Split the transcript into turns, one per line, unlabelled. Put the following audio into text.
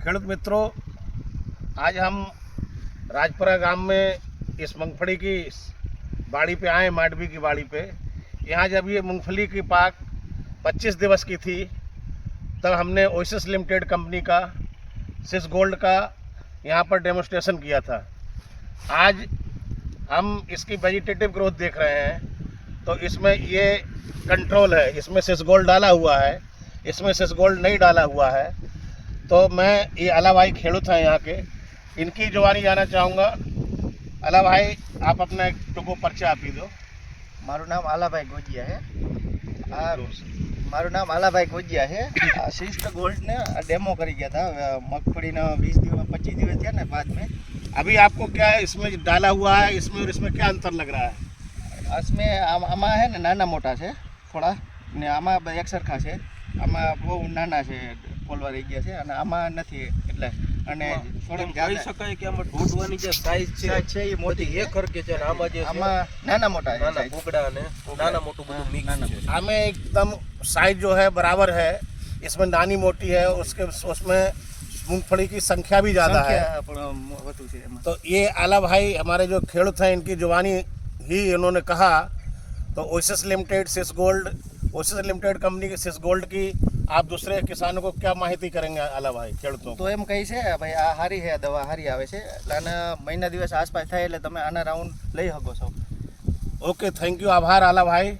खेडूत मित्रों, आज हम राजपुरा गांव में इस मूंगफली की बाड़ी पे आए, माडवी की बाड़ी पे। यहाँ जब ये मूंगफली की पाक 25 दिवस की थी, तब हमने ओएसिस लिमिटेड कंपनी का सिस गोल्ड का यहाँ पर डेमोस्ट्रेशन किया था। आज हम इसकी वेजिटेटिव ग्रोथ देख रहे हैं, तो इसमें ये कंट्रोल है, इसमें सिस गोल्ड डाला हुआ है, इसमें सिस गोल्ड नहीं डाला हुआ है। तो मैं ये अला भाई खेडूत हैं यहाँ के, इनकी जुबानी जाना चाहूँगा। अला भाई, आप अपना एक टुको परिचय आपी दो।
મારું નામ આલાભાઈ ગોજિયા છે। મારું નામ આલાભાઈ ગોજિયા છે। આ સિસ્ટ ગોલ્ડ ને ડેમો કરી ગયા था મગફળીના 20 દિવસ 25 દિવસ થયા ને बाद में।
अभी आपको क्या है इसमें डाला हुआ है, इसमें और इसमें क्या अंतर लग रहा है?
इसमें આમાં है ને નાના મોટા છે થોડા, ને આમાં એક સરખા છે। આમાં બહુ નાના છે, ફોલવા રહી ગયા છે, અને આમાં નથી એટલે અને થોડું
કહી શકાય કે આમાં ઢૂંઢવાની જે સાઈઝ
છે એ મોટી
એ ખરકે છે અને આમાં જે છે
આમાં નાના મોટા છે
નાના
size।
ભૂગડા અને નાના મોટું બધું મિક્સ છે।
हमें एकदम साइज जो है बराबर है, इसमें नानी मोटी है, उसके उसमें मूंगफली की संख्या भी ज़्यादा है।
સંખ્યા પણ વધુ છે એમાં।
तो ये आला भाई हमारे जो खेडूत हैं, इनकी जुबानी ही इन्होंने कहा। तो ओएसिस लिमिटेड सिस गोल्ड, ओएसिस लिमिटेड कंपनी की सिस गोल्ड की आप दूसरे किसानों को क्या माहिती करेंगे आला भाई खेडूतों?
તો એમ કહી છે ભાઈ આ હારી છે, દવા હારી આવે છે એટલે આના મહિના દિવસ આસપાસ થાય એટલે તમે આના રાઉન્ડ લઈ શકો છો।
ओके, थैंक यू, आभार आला भाई।